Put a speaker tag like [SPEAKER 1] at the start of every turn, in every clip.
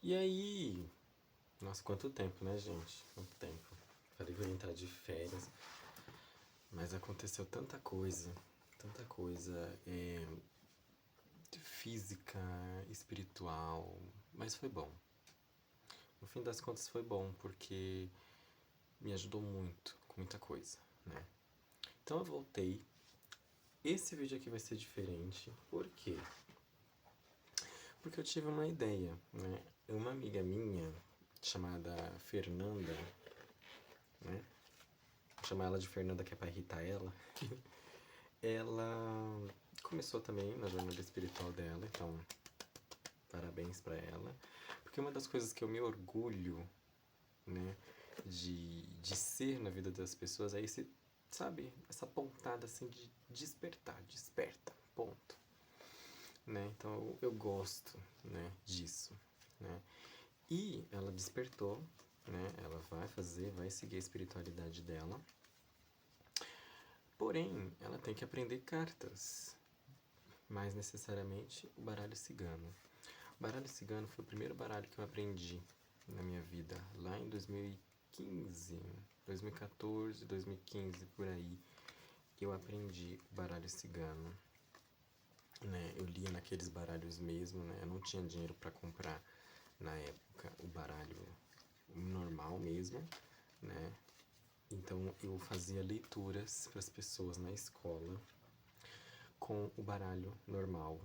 [SPEAKER 1] E aí, nossa, quanto tempo, né, gente? Quanto tempo. Falei que eu ia entrar de férias, mas aconteceu tanta coisa, física, espiritual, mas foi bom. No fim das contas foi bom, porque me ajudou muito, com muita coisa, né? Então eu voltei. Esse vídeo aqui vai ser diferente, por quê? Porque eu tive uma ideia, né? Uma amiga minha, chamada Fernanda, né? Vou chamar ela de Fernanda que é pra irritar ela. Ela começou também na jornada espiritual dela, então parabéns pra ela. Porque uma das coisas que eu me orgulho, né, de ser na vida das pessoas é esse, sabe, essa pontada assim de despertar, desperta, ponto. Né? Então eu gosto, né, disso, né? E ela despertou, né? Ela vai seguir a espiritualidade dela. Porém, ela tem que aprender cartas, mais necessariamente o baralho cigano. O baralho cigano foi o primeiro baralho que eu aprendi na minha vida, lá em 2015, 2014, 2015, por aí. Eu aprendi o baralho cigano, né? Eu lia naqueles baralhos mesmo, né? Eu não tinha dinheiro para comprar na época o baralho normal mesmo, né? Então eu fazia leituras para as pessoas na escola com o baralho normal,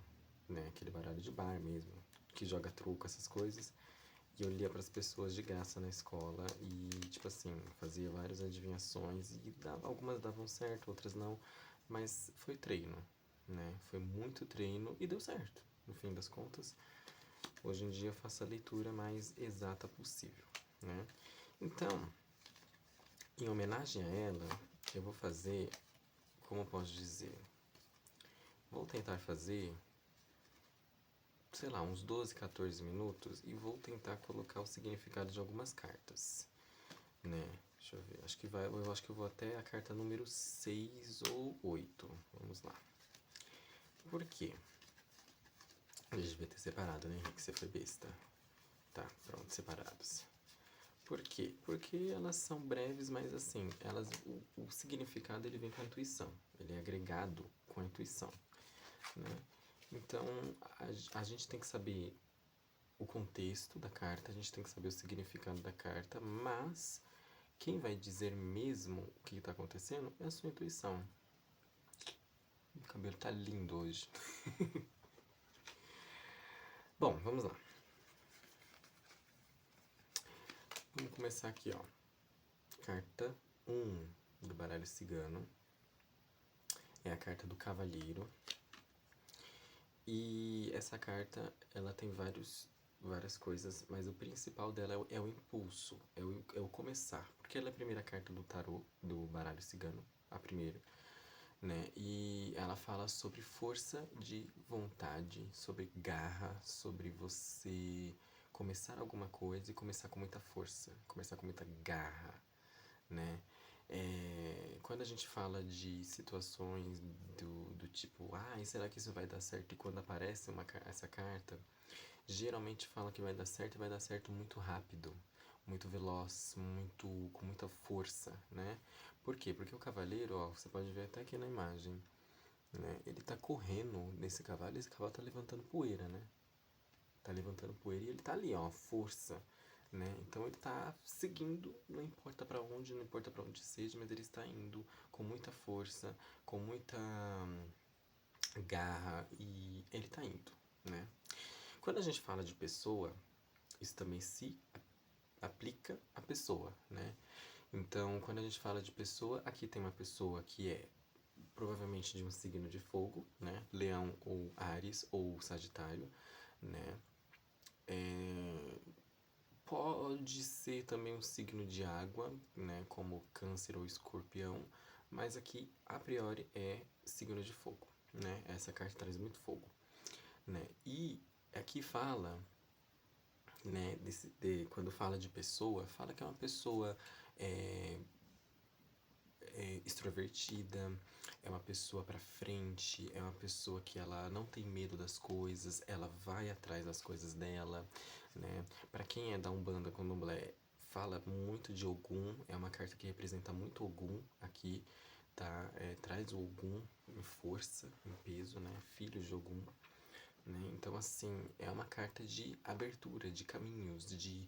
[SPEAKER 1] né? Aquele baralho de bar mesmo, que joga truco, essas coisas. E eu lia para as pessoas de graça na escola e, tipo assim, fazia várias adivinhações e algumas davam certo, outras não, mas foi treino, né? Foi muito treino e deu certo, no fim das contas. Hoje em dia eu faço a leitura mais exata possível, né? Então, em homenagem a ela, eu vou fazer, como eu posso dizer, vou tentar fazer, sei lá, uns 12, 14 minutos e vou tentar colocar o significado de algumas cartas, né? Deixa eu ver, eu acho que eu vou até a carta número 6 ou 8. Vamos lá. Por quê? A gente devia ter separado, né, Henrique? Você foi besta. Tá, pronto, separados. Por quê? Porque elas são breves, mas assim, o significado ele vem com a intuição. Ele é agregado com a intuição, né? Então, a gente tem que saber o contexto da carta, a gente tem que saber o significado da carta, mas quem vai dizer mesmo o que está acontecendo é a sua intuição. O cabelo tá lindo hoje. Bom, vamos lá. Vamos começar aqui, ó. Carta 1 do baralho cigano. É a carta do cavalheiro. E essa carta, ela tem várias coisas, mas o principal dela é o impulso, é o começar. Porque ela é a primeira carta do tarô, do baralho cigano, a primeira, né? E ela fala sobre força de vontade, sobre garra, sobre você começar alguma coisa e começar com muita força, começar com muita garra, né? Quando a gente fala de situações do tipo, será que isso vai dar certo? E quando aparece essa carta, geralmente fala que vai dar certo e vai dar certo muito rápido, muito veloz, com muita força, né? Por quê? Porque o cavaleiro, ó, você pode ver até aqui na imagem, né? Ele tá correndo nesse cavalo e esse cavalo tá levantando poeira, né? Tá levantando poeira e ele tá ali, ó, força, né? Então ele tá seguindo, não importa para onde, não importa para onde seja, mas ele está indo com muita força, com muita garra e ele tá indo, né? Quando a gente fala de pessoa, isso também se aplica à pessoa, né? Então, quando a gente fala de pessoa, aqui tem uma pessoa que é provavelmente de um signo de fogo, né? Leão ou Áries ou Sagitário, né? Pode ser também um signo de água, né? Como Câncer ou Escorpião, mas aqui a priori é signo de fogo, né? Essa carta traz muito fogo, né? E aqui fala, né? Quando fala de pessoa, fala que é uma pessoa extrovertida, é uma pessoa pra frente, é uma pessoa que ela não tem medo das coisas, ela vai atrás das coisas dela, né? Pra quem é da Umbanda, Candomblé, fala muito de Ogum, é uma carta que representa muito Ogum aqui, tá? Traz o Ogum em força, em peso, né? Filho de Ogum, né? Então, assim, é uma carta de abertura, de caminhos, de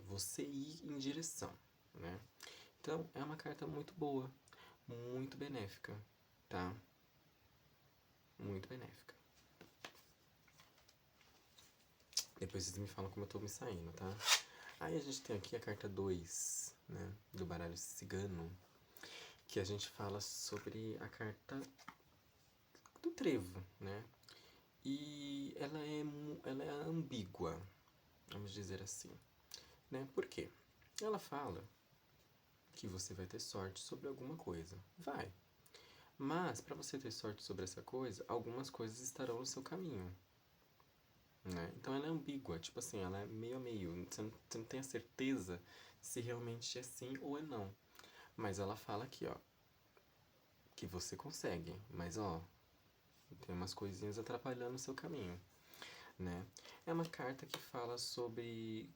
[SPEAKER 1] você ir em direção, né? Então, é uma carta muito boa, muito benéfica, tá? Muito benéfica. Depois vocês me falam como eu tô me saindo, tá? Aí a gente tem aqui a carta 2, né? Do baralho cigano, que a gente fala sobre a carta do trevo, né? E ela é ambígua, vamos dizer assim, né? Por quê? Ela fala que você vai ter sorte sobre alguma coisa. Vai. Mas, para você ter sorte sobre essa coisa, algumas coisas estarão no seu caminho, né? Então ela é ambígua, tipo assim, ela é meio a meio. Você não tem a certeza se realmente é sim ou é não. Mas ela fala aqui, ó, que você consegue, mas ó, tem umas coisinhas atrapalhando o seu caminho, né? É uma carta que fala sobre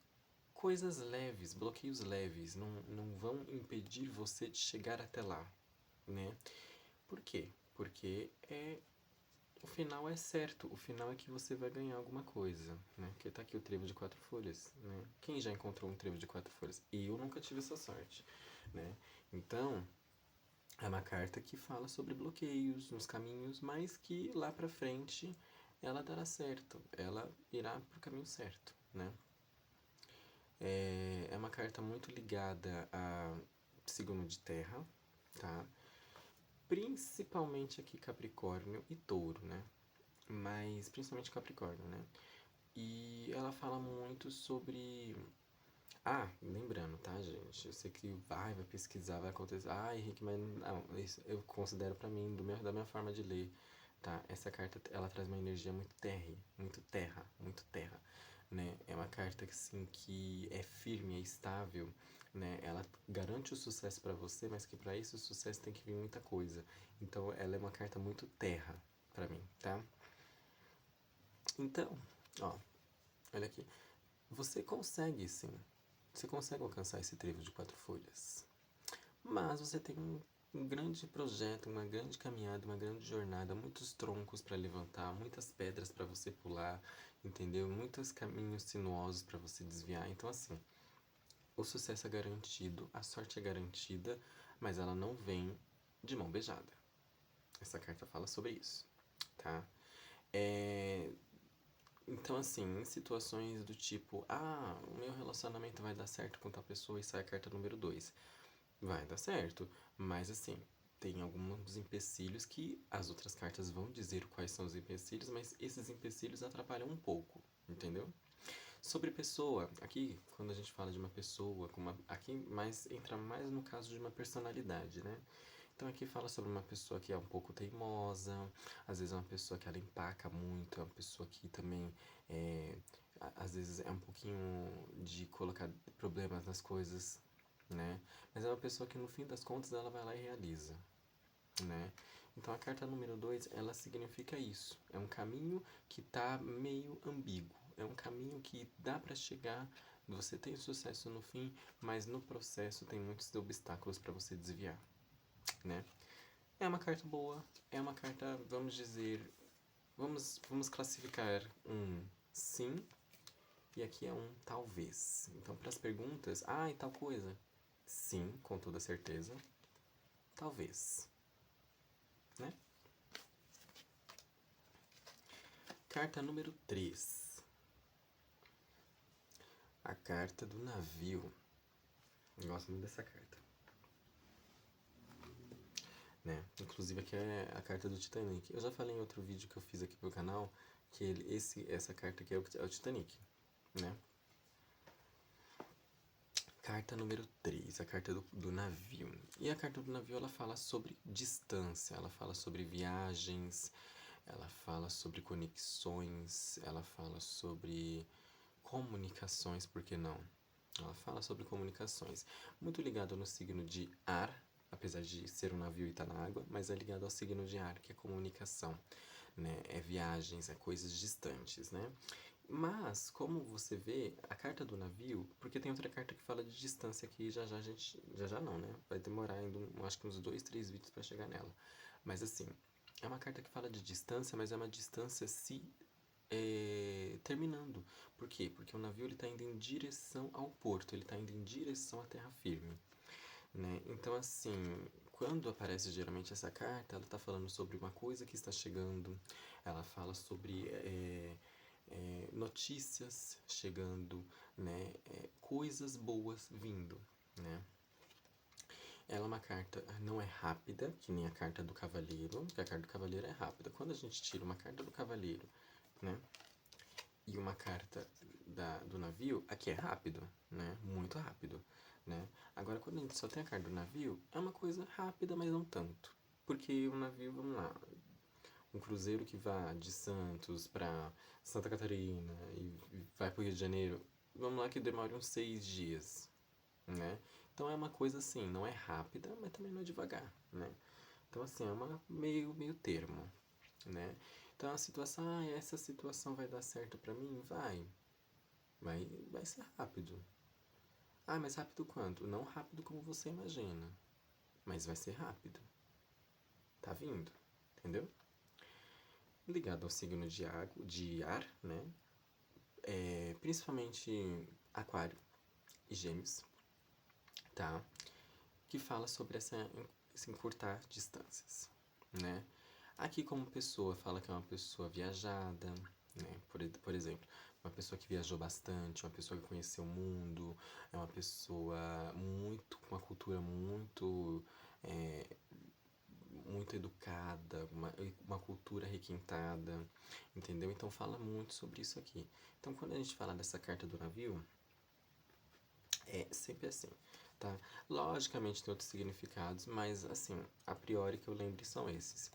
[SPEAKER 1] coisas leves, bloqueios leves, não vão impedir você de chegar até lá, né? Por quê? Porque o final é certo, o final é que você vai ganhar alguma coisa, né? Porque tá aqui o trevo de 4 folhas, né? Quem já encontrou um trevo de 4 folhas? Eu nunca tive essa sorte, né? Então, é uma carta que fala sobre bloqueios nos caminhos, mas que lá pra frente ela dará certo, ela irá pro caminho certo, né? É uma carta muito ligada a signo de terra, tá? Principalmente aqui Capricórnio e Touro, né? Mas principalmente Capricórnio, né? E ela fala muito sobre. Ah, lembrando, tá, gente? Eu sei que vai pesquisar, vai acontecer. Ah, Henrique, mas não, isso eu considero pra mim, da minha forma de ler, tá? Essa carta, ela traz uma energia muito terra, né? É uma carta que, assim, que é firme, é estável, né? Ela garante o sucesso pra você, mas que pra isso o sucesso tem que vir muita coisa. Então, ela é uma carta muito terra pra mim, tá? Então, ó, olha aqui. Você consegue, sim. Você consegue alcançar esse trevo de 4 folhas. Mas você tem um grande projeto, uma grande caminhada, uma grande jornada, muitos troncos para levantar, muitas pedras para você pular, entendeu? Muitos caminhos sinuosos para você desviar. Então, assim, o sucesso é garantido, a sorte é garantida, mas ela não vem de mão beijada. Essa carta fala sobre isso, tá? Então, assim, em situações do tipo, ah, o meu relacionamento vai dar certo com tal pessoa e sai a carta número 2. Vai dar certo, mas assim, tem alguns empecilhos que as outras cartas vão dizer quais são os empecilhos, mas esses empecilhos atrapalham um pouco, entendeu? Sobre pessoa, aqui quando a gente fala de uma pessoa, aqui mais entra mais no caso de uma personalidade, né? Então aqui fala sobre uma pessoa que é um pouco teimosa, às vezes é uma pessoa que ela empaca muito, é uma pessoa que também às vezes é um pouquinho de colocar problemas nas coisas, né? Mas é uma pessoa que no fim das contas ela vai lá e realiza, né? Então a carta número 2 ela significa isso. É um caminho que tá meio ambíguo. É um caminho que dá para chegar, você tem sucesso no fim, mas no processo tem muitos obstáculos para você desviar, né? É uma carta boa, é uma carta, vamos dizer, vamos classificar um sim e aqui é um talvez. Então, para as perguntas, e tal coisa. Sim, com toda certeza. Talvez, né? Carta número 3. A carta do navio. Eu gosto muito dessa carta, né? Inclusive aqui é a carta do Titanic. Eu já falei em outro vídeo que eu fiz aqui pro canal que essa carta aqui é o Titanic, né? Carta número 3, a carta do navio. E a carta do navio ela fala sobre distância, ela fala sobre viagens, ela fala sobre conexões, ela fala sobre comunicações, por que não? Ela fala sobre comunicações. Muito ligado no signo de ar, apesar de ser um navio e estar na água, mas é ligado ao signo de ar, que é comunicação, né? É viagens, é coisas distantes, né? Mas, como você vê, a carta do navio, porque tem outra carta que fala de distância aqui, já já a gente, já já não, né? Vai demorar ainda, acho que uns 2, 3 vídeos para chegar nela. Mas assim, é uma carta que fala de distância, mas é uma distância terminando. Por quê? Porque o navio ele está indo em direção ao porto, ele está indo em direção à terra firme, né? Então, assim, quando aparece geralmente essa carta, ela está falando sobre uma coisa que está chegando, ela fala sobre notícias chegando, né? Coisas boas vindo, né? Ela é uma carta, não é rápida, que nem a carta do cavaleiro, que a carta do cavaleiro é rápida. Quando a gente tira uma carta do cavaleiro, né? E uma carta do navio, aqui é rápido, né? Muito rápido, né? Agora, quando a gente só tem a carta do navio, é uma coisa rápida, mas não tanto. Porque o navio, vamos lá, um cruzeiro que vá de Santos para Santa Catarina e vai para o Rio de Janeiro, vamos lá que demore uns 6 dias, né? Então é uma coisa assim, não é rápida, mas também não é devagar, né? Então assim, é uma meio termo, né? Então a situação, essa situação vai dar certo pra mim? Vai ser rápido. Ah, mas rápido quanto? Não rápido como você imagina, mas vai ser rápido. Tá vindo, entendeu? Ligado ao signo de ar, né? Principalmente Aquário e Gêmeos, tá? Que fala sobre esse encurtar distâncias, né? Aqui como pessoa, fala que é uma pessoa viajada, né? Por exemplo, uma pessoa que viajou bastante, uma pessoa que conheceu o mundo, é uma pessoa com uma cultura é, muito educada, uma cultura requintada, entendeu? Então fala muito sobre isso aqui. Então quando a gente fala dessa carta do navio, é sempre assim, tá? Logicamente tem outros significados, mas assim, a priori que eu lembre são esses.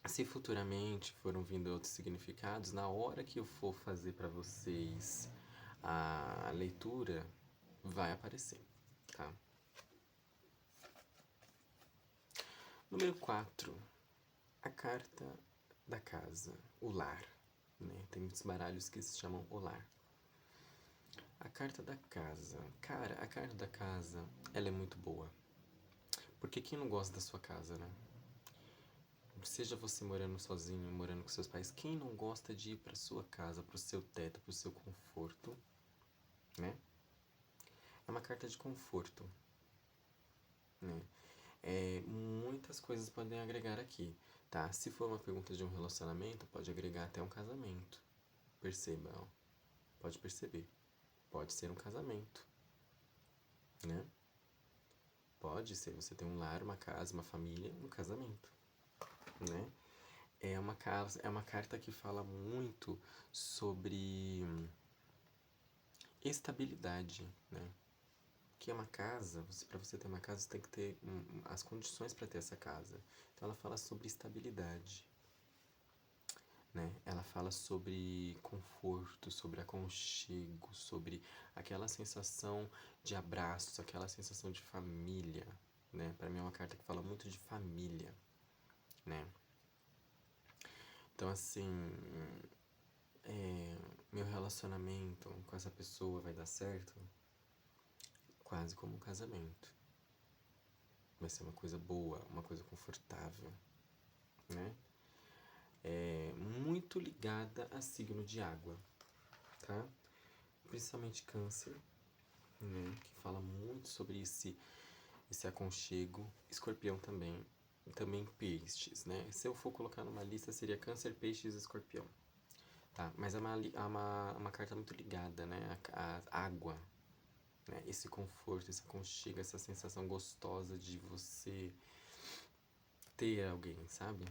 [SPEAKER 1] Se futuramente foram vindo outros significados, na hora que eu for fazer para vocês a leitura, vai aparecer, tá? Número 4, a carta da casa, o lar, né? Tem muitos baralhos que se chamam o lar. A carta da casa. Cara, a carta da casa, ela é muito boa. Porque quem não gosta da sua casa, né? Seja você morando sozinho, morando com seus pais, quem não gosta de ir para sua casa, para o seu teto, para o seu conforto, né? É uma carta de conforto, né? Muitas coisas podem agregar aqui, tá? Se for uma pergunta de um relacionamento, pode agregar até um casamento. Perceba, ó. Pode perceber. Pode ser um casamento, né? Pode ser você ter um lar, uma casa, uma família, um casamento, né? É uma carta que fala muito sobre estabilidade, né? Que é uma casa, para você ter uma casa, você tem que ter as condições para ter essa casa. Então ela fala sobre estabilidade, né? Ela fala sobre conforto, sobre aconchego, sobre aquela sensação de abraço, aquela sensação de família, né? Para mim é uma carta que fala muito de família, né? Então assim, meu relacionamento com essa pessoa vai dar certo, quase como um casamento. Vai ser uma coisa boa, uma coisa confortável, né? Muito ligada a signo de água, tá? Principalmente câncer, né? Que fala muito sobre esse aconchego. Escorpião também. E também peixes, né? Se eu for colocar numa lista, seria câncer, peixes e escorpião. Tá? Mas é uma carta muito ligada, né? A água, né? Esse conforto, esse aconchego, essa sensação gostosa de você ter alguém, sabe?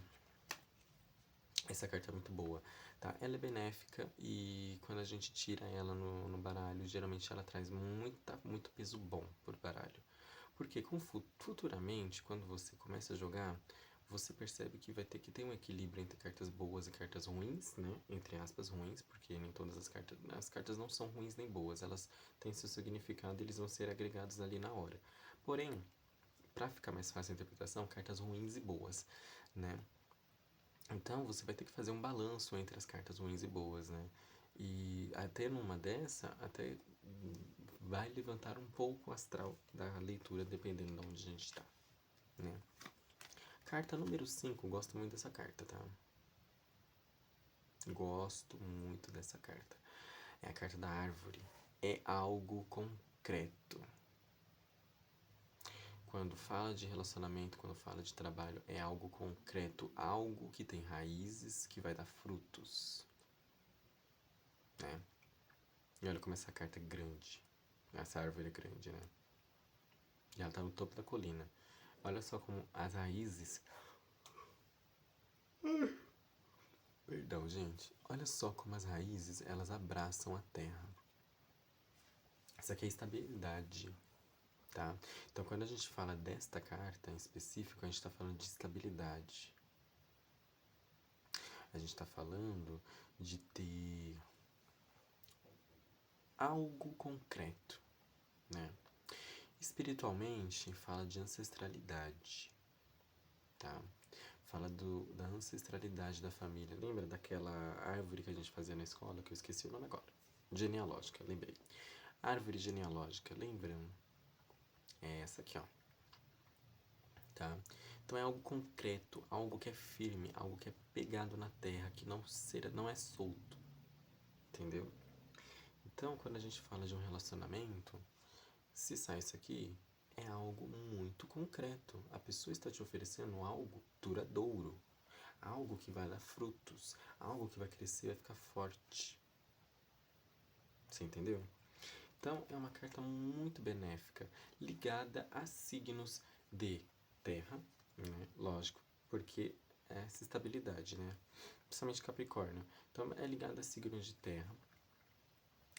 [SPEAKER 1] Essa carta é muito boa, tá? Ela é benéfica e quando a gente tira ela no baralho, geralmente ela traz muito peso bom pro baralho. Porque futuramente, quando você começa a jogar, você percebe que vai ter que ter um equilíbrio entre cartas boas e cartas ruins, né? Entre aspas, ruins, porque nem todas as cartas não são ruins nem boas, elas têm seu significado e eles vão ser agregados ali na hora. Porém, pra ficar mais fácil a interpretação, cartas ruins e boas, né? Então, você vai ter que fazer um balanço entre as cartas ruins e boas, né? E até numa dessa, até vai levantar um pouco o astral da leitura, dependendo de onde a gente tá, né? Carta número 5, gosto muito dessa carta, tá? Gosto muito dessa carta. É a carta da árvore. É algo concreto. Quando fala de relacionamento, quando fala de trabalho, é algo concreto, algo que tem raízes, que vai dar frutos, né? E olha como essa carta é grande. Essa árvore é grande, né? E ela tá no topo da colina. Olha só como as raízes. Perdão, gente. Olha só como as raízes, elas abraçam a terra. Isso aqui é estabilidade, tá? Então, quando a gente fala desta carta em específico, a gente está falando de estabilidade. A gente está falando de ter algo concreto, né? Espiritualmente, fala de ancestralidade, tá? Fala da ancestralidade da família. Lembra daquela árvore que a gente fazia na escola, que eu esqueci o nome agora? Genealógica, lembrei. Árvore genealógica, lembram? É essa aqui, ó. Tá? Então é algo concreto, algo que é firme, algo que é pegado na terra, que não é solto. Entendeu? Então, quando a gente fala de um relacionamento, se sai isso aqui, é algo muito concreto. A pessoa está te oferecendo algo duradouro, algo que vai dar frutos, algo que vai crescer, vai ficar forte. Você entendeu? Então, é uma carta muito benéfica, ligada a signos de terra, né? Lógico, porque é essa estabilidade, né? Principalmente Capricórnio. Então, é ligada a signos de terra.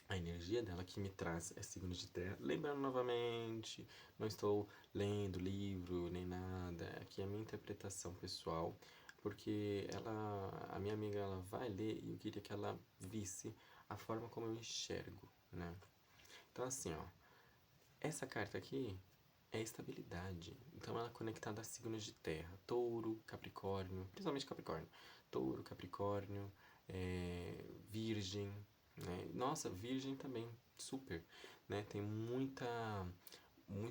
[SPEAKER 1] A energia dela que me traz é signos de terra. Lembrando novamente, não estou lendo livro nem nada. Aqui é a minha interpretação pessoal, porque a minha amiga, ela vai ler e eu queria que ela visse a forma como eu enxergo, né? Então assim, ó, essa carta aqui é estabilidade. Então ela é conectada a signos de terra: Touro, Capricórnio, principalmente Capricórnio. Touro, Capricórnio, Virgem, né? Nossa, Virgem também, super, né? Tem muito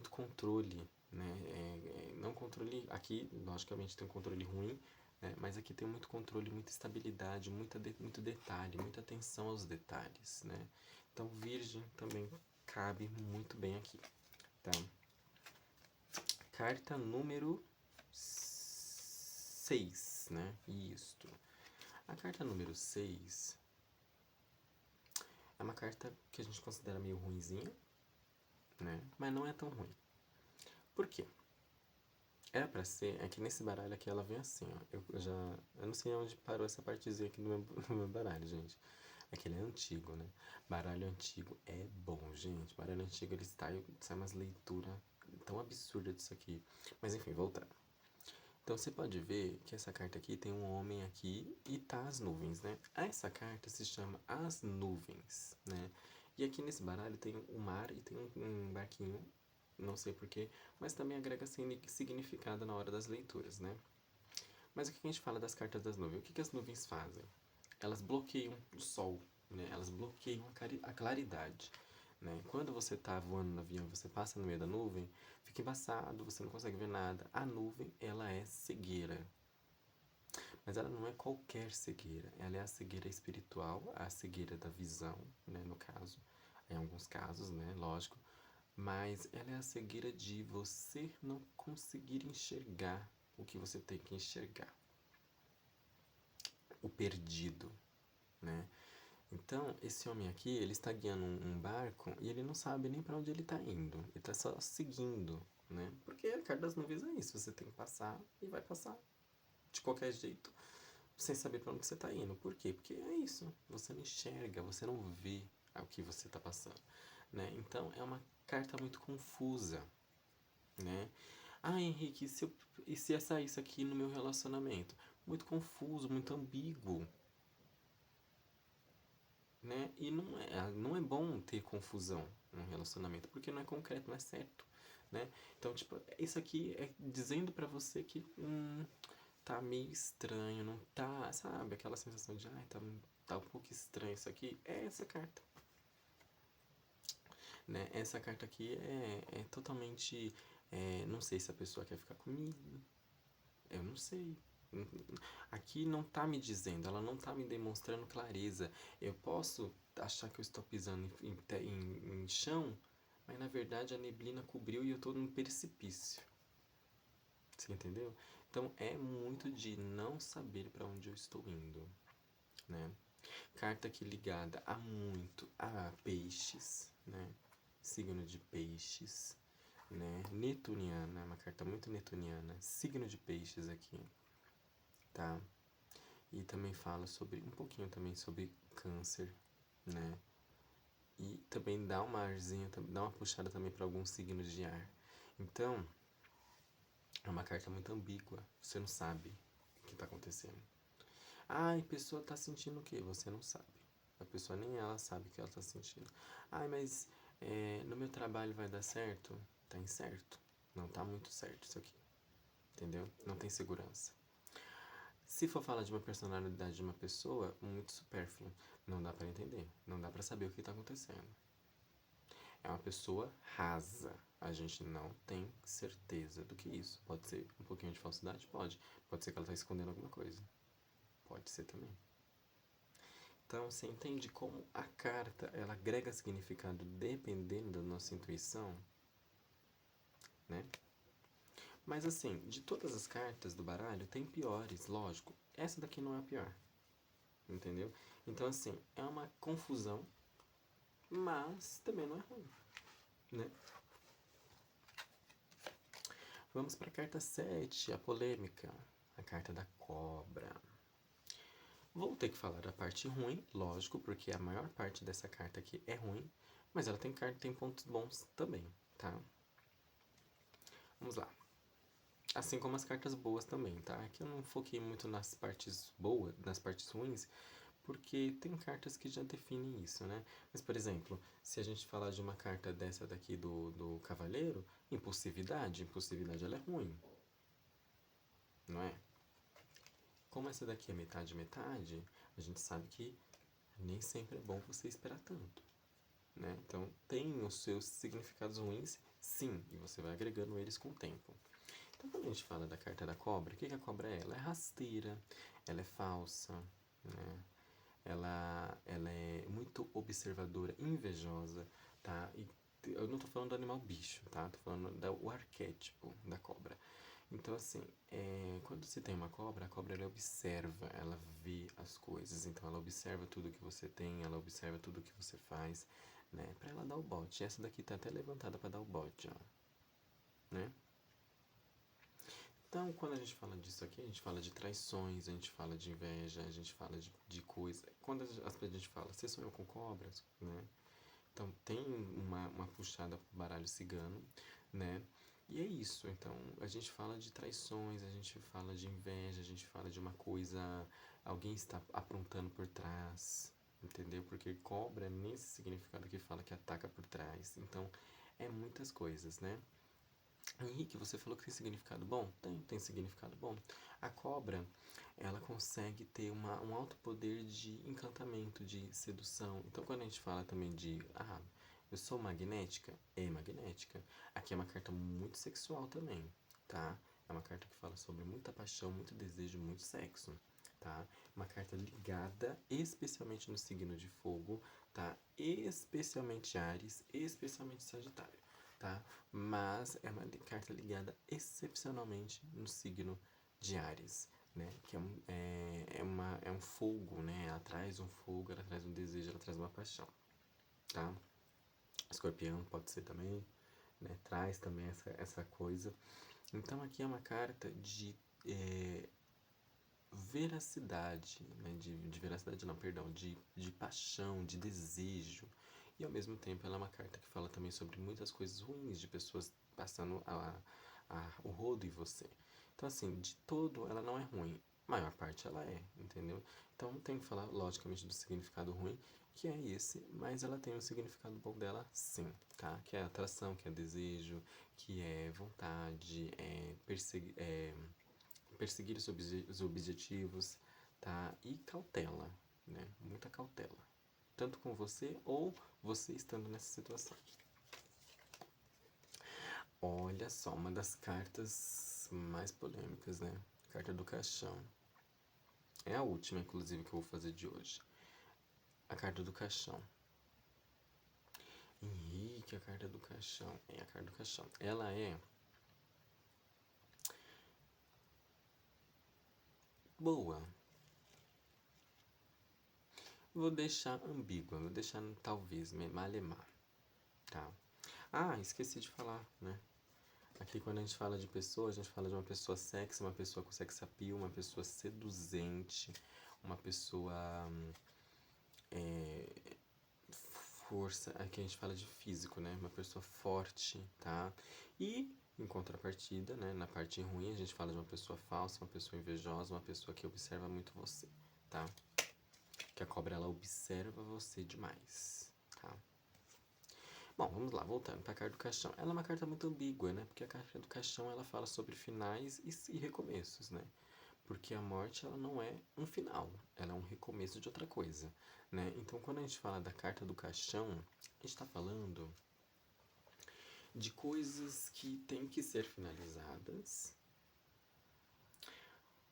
[SPEAKER 1] controle, né? Não controle aqui, logicamente tem um controle ruim, né? Mas aqui tem muito controle, muita estabilidade, muito detalhe, muita atenção aos detalhes, né? Então Virgem também cabe muito bem aqui, tá? Carta número 6, né? Isto. A carta número 6 é uma carta que a gente considera meio ruinzinha, né? Mas não é tão ruim. Por quê? Era pra ser, é que nesse baralho aqui ela vem assim, ó. Eu não sei onde parou essa partezinha aqui no meu baralho, gente. É que ele é antigo, né? Baralho antigo é bom, gente. Baralho antigo, ele sai umas leituras tão absurdas disso aqui. Mas enfim, voltando. Então você pode ver que essa carta aqui tem um homem aqui e tá as nuvens, né? Essa carta se chama As Nuvens, né? E aqui nesse baralho tem o mar e tem um barquinho, não sei porquê, mas também agrega significado na hora das leituras, né? Mas o que a gente fala das cartas das nuvens? O que as nuvens fazem? Elas bloqueiam o sol, né? Elas bloqueiam a claridade. Né? Quando você está voando no avião, você passa no meio da nuvem, fica embaçado, você não consegue ver nada. A nuvem, ela é cegueira. Mas ela não é qualquer cegueira. Ela é a cegueira espiritual, a cegueira da visão, né, no caso. Em alguns casos, né, lógico. Mas ela é a cegueira de você não conseguir enxergar o que você tem que enxergar. O perdido, né? Então, esse homem aqui, ele está guiando um barco e ele não sabe nem para onde ele está indo. Ele está só seguindo, né? Porque a carta das nuvens é isso, você tem que passar e vai passar de qualquer jeito, sem saber para onde você está indo. Por quê? Porque é isso, você não enxerga, você não vê o que você está passando, né? Então, é uma carta muito confusa, né? Ah, Henrique, e se eu sair isso aqui no meu relacionamento? Muito confuso, muito ambíguo, né? E não é bom ter confusão num relacionamento, porque não é concreto, não é certo, né? Então, tipo, isso aqui é dizendo pra você que tá meio estranho, não tá, sabe? Aquela sensação de, ai, tá um pouco estranho isso aqui. É essa carta, né? Essa carta aqui é totalmente, não sei se a pessoa quer ficar comigo, eu não sei. Aqui não tá me dizendo, ela não tá me demonstrando clareza. Eu posso achar que eu estou pisando em chão, mas na verdade a neblina cobriu e eu tô num precipício. Você entendeu? Então é muito de não saber para onde eu estou indo, né? Carta aqui ligada a muito a peixes, né? Signo de peixes, né? Netuniana, uma carta muito netuniana. Signo de peixes aqui, tá? E também fala sobre, um pouquinho também sobre câncer, né? E também dá uma arzinha, dá uma puxada também para alguns signos de ar. Então, é uma carta muito ambígua. Você não sabe o que está acontecendo. Ai, a pessoa tá sentindo o quê? Você não sabe. A pessoa nem ela sabe o que ela tá sentindo. Ai, mas no meu trabalho vai dar certo? Tá incerto. Não tá muito certo isso aqui. Entendeu? Não tem segurança. Se for falar de uma personalidade de uma pessoa, muito supérfluo. Não dá pra entender. Não dá pra saber o que tá acontecendo. É uma pessoa rasa. A gente não tem certeza do que isso. Pode ser um pouquinho de falsidade? Pode. Pode ser que ela tá escondendo alguma coisa. Pode ser também. Então, você entende como a carta ela agrega significado dependendo da nossa intuição, né? Mas assim, de todas as cartas do baralho, tem piores, lógico. Essa daqui não é a pior, entendeu? Então, assim, é uma confusão, mas também não é ruim, né? Vamos para a carta 7, a polêmica, a carta da cobra. Vou ter que falar da parte ruim, lógico, porque a maior parte dessa carta aqui é ruim, mas ela tem pontos bons também, tá? Vamos lá. Assim como as cartas boas também, tá? Aqui eu não foquei muito nas partes boas, nas partes ruins, porque tem cartas que já definem isso, né? Mas, por exemplo, se a gente falar de uma carta dessa daqui do Cavaleiro, impulsividade ela é ruim, não é? Como essa daqui é metade metade, a gente sabe que nem sempre é bom você esperar tanto, né? Então tem os seus significados ruins, sim, e você vai agregando eles com o tempo. Então, quando a gente fala da carta da cobra, o que a cobra é? Ela é rasteira, ela é falsa, né? Ela é muito observadora, invejosa, tá? E eu não tô falando do animal bicho, tá? Tô falando do arquétipo da cobra. Então, assim, quando se tem uma cobra, a cobra ela observa, ela vê as coisas. Então, ela observa tudo que você tem, ela observa tudo que você faz, né? Pra ela dar o bote. Essa daqui tá até levantada pra dar o bote, ó, né? Então, quando a gente fala disso aqui, a gente fala de traições, a gente fala de inveja, a gente fala de coisa. Quando a gente fala, você sonhou com cobras, né? Então, tem uma puxada pro baralho cigano, né? E é isso. Então, a gente fala de traições, a gente fala de inveja, a gente fala de uma coisa, alguém está aprontando por trás, entendeu? Porque cobra é nesse significado que fala que ataca por trás. Então, é muitas coisas, né? Henrique, você falou que tem significado bom? Tem significado bom. A cobra, ela consegue ter um alto poder de encantamento, de sedução. Então, quando a gente fala também de, eu sou magnética, é magnética. Aqui é uma carta muito sexual também, tá? É uma carta que fala sobre muita paixão, muito desejo, muito sexo, tá? Uma carta ligada especialmente no signo de fogo, tá? Especialmente Áries, especialmente Sagitário, tá? Mas é uma carta ligada excepcionalmente no signo de Áries, né? Que é um fogo, né? Ela traz um fogo, ela traz um desejo, ela traz uma paixão, tá? Escorpião pode ser também, né? Traz também essa coisa. Então aqui é uma carta de veracidade, né? De veracidade não, perdão, de paixão, de desejo. E ao mesmo tempo ela é uma carta que fala também sobre muitas coisas ruins de pessoas passando o rodo em você. Então assim, de todo ela não é ruim. A maior parte ela é, entendeu? Então tem que falar logicamente do significado ruim, que é esse, mas ela tem um significado bom dela sim, tá? Que é atração, que é desejo, que é vontade, perseguir os objetivos, tá? E cautela, né? Muita cautela. Tanto com você ou você estando nessa situação. Olha só, uma das cartas mais polêmicas, né? Carta do caixão. É a última, inclusive, que eu vou fazer de hoje. A carta do caixão. Henrique, a carta do caixão. É a carta do caixão. Ela é boa. Vou deixar ambígua, vou deixar talvez, malemar, tá? Ah, esqueci de falar, né? Aqui quando a gente fala de pessoa, a gente fala de uma pessoa sexy, uma pessoa com sex appeal, uma pessoa seduzente, uma pessoa força, aqui a gente fala de físico, né? Uma pessoa forte, tá? E em contrapartida, né, na parte ruim, a gente fala de uma pessoa falsa, uma pessoa invejosa, uma pessoa que observa muito você, tá? Que a cobra ela observa você demais, tá? Bom, vamos lá, voltando para a carta do caixão. Ela é uma carta muito ambígua, né? Porque a carta do caixão ela fala sobre finais e recomeços, né? Porque a morte ela não é um final, ela é um recomeço de outra coisa, né? Então, quando a gente fala da carta do caixão, a gente está falando de coisas que têm que ser finalizadas,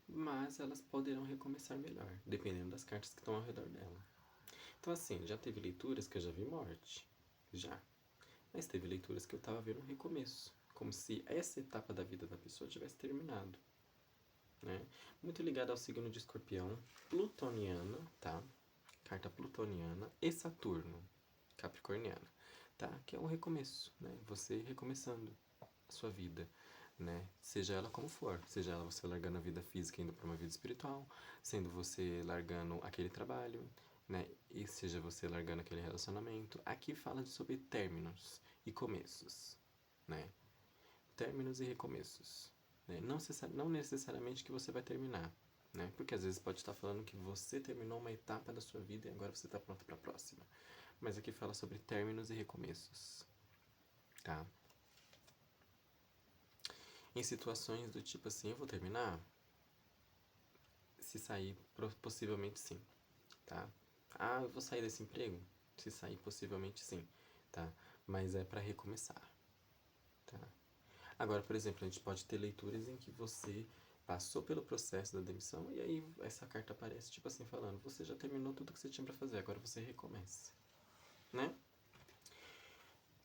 [SPEAKER 1] mas elas poderão recomeçar melhor, dependendo das cartas que estão ao redor dela. Então, assim, já teve leituras que eu já vi morte, já. Mas teve leituras que eu tava vendo um recomeço, como se essa etapa da vida da pessoa tivesse terminado, né? Muito ligado ao signo de Escorpião, plutoniana, tá? Carta plutoniana e Saturno, capricorniana, tá? Que é um recomeço, né? Você recomeçando a sua vida, né? Seja ela como for, seja ela você largando a vida física e indo para uma vida espiritual, sendo você largando aquele trabalho, né? E seja você largando aquele relacionamento. Aqui fala sobre términos e começos, né? Términos e recomeços, né? Não necessariamente que você vai terminar, né? Porque às vezes pode estar falando que você terminou uma etapa da sua vida e agora você está pronto para a próxima. Mas aqui fala sobre términos e recomeços, tá? Em situações do tipo assim, eu vou terminar? Se sair, possivelmente sim, tá? Ah, eu vou sair desse emprego? Se sair, possivelmente sim, tá? Mas é para recomeçar, tá? Agora, por exemplo, a gente pode ter leituras em que você passou pelo processo da demissão e aí essa carta aparece, tipo assim, falando: você já terminou tudo que você tinha para fazer, agora você recomeça, né?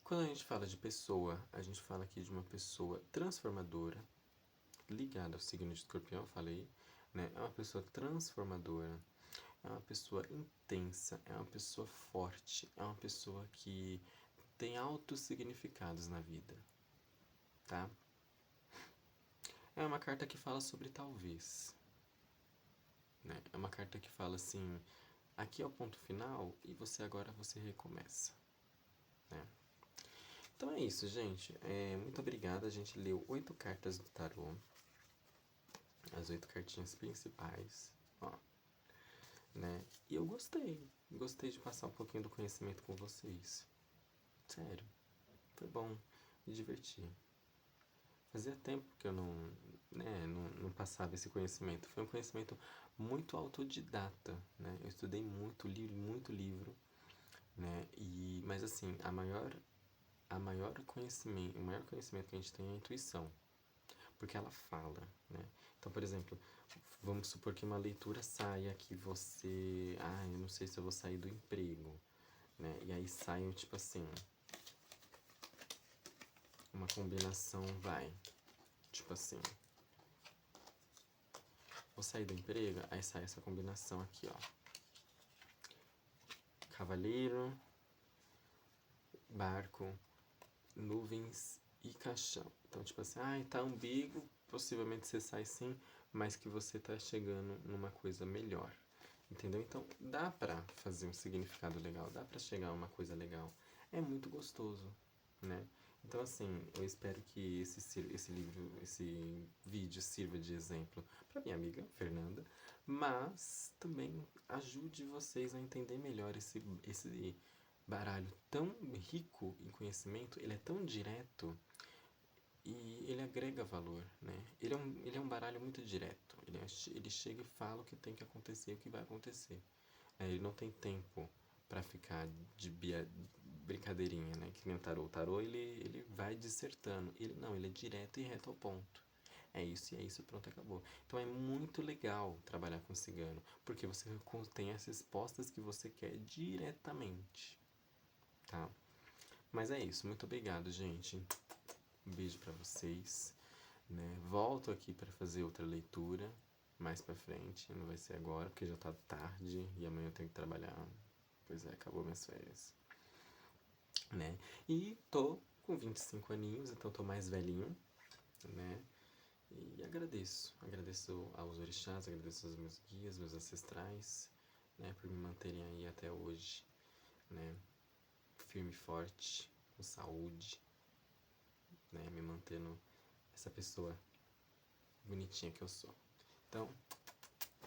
[SPEAKER 1] Quando a gente fala de pessoa, a gente fala aqui de uma pessoa transformadora, ligada ao signo de Escorpião, falei, né? É uma pessoa transformadora, é uma pessoa intensa, é uma pessoa forte, é uma pessoa que tem altos significados na vida, tá? É uma carta que fala sobre talvez, né? É uma carta que fala assim, aqui é o ponto final e você recomeça, né? Então é isso, gente. Muito obrigado. A gente leu 8 cartas do tarô. As 8 cartinhas principais. Ó, né? E eu gostei. Gostei de passar um pouquinho do conhecimento com vocês. Sério. Foi bom. Me diverti. Fazia tempo que eu não passava esse conhecimento. Foi um conhecimento muito autodidata, né? Eu estudei muito, li muito livro, né? Mas assim, o maior conhecimento que a gente tem é a intuição, porque ela fala, né? Então, por exemplo, vamos supor que uma leitura saia que você, eu não sei se eu vou sair do emprego, né? E aí sai tipo assim, uma combinação tipo assim, vou sair do emprego, aí sai essa combinação aqui, ó. Cavaleiro, barco, nuvens e caixão. Então, tipo assim, tá ambíguo, possivelmente você sai sim, mas que você tá chegando numa coisa melhor. Entendeu? Então, dá pra fazer um significado legal, dá pra chegar a uma coisa legal. É muito gostoso, né? Então, assim, eu espero que esse vídeo sirva de exemplo para minha amiga Fernanda, mas também ajude vocês a entender melhor esse baralho tão rico em conhecimento, ele é tão direto e ele agrega valor, né? Ele é um baralho muito direto, ele chega e fala o que tem que acontecer e o que vai acontecer. Ele não tem tempo para ficar de brincadeirinha, né? Que nem o tarô. O tarô, ele vai dissertando. Ele não, ele é direto e reto ao ponto. É isso, pronto, acabou. Então é muito legal trabalhar com cigano, porque você tem as respostas que você quer diretamente, tá? Mas é isso, muito obrigado, gente. Um beijo pra vocês, né? Volto aqui para fazer outra leitura mais pra frente, não vai ser agora, porque já tá tarde e amanhã eu tenho que trabalhar. Pois é, acabou minhas férias, né? E tô com 25 aninhos, então tô mais velhinho, né? E agradeço aos orixás, agradeço aos meus guias, meus ancestrais, né, por me manterem aí até hoje, né, firme e forte, com saúde, né, me mantendo essa pessoa bonitinha que eu sou. Então,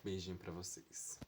[SPEAKER 1] beijinho pra vocês.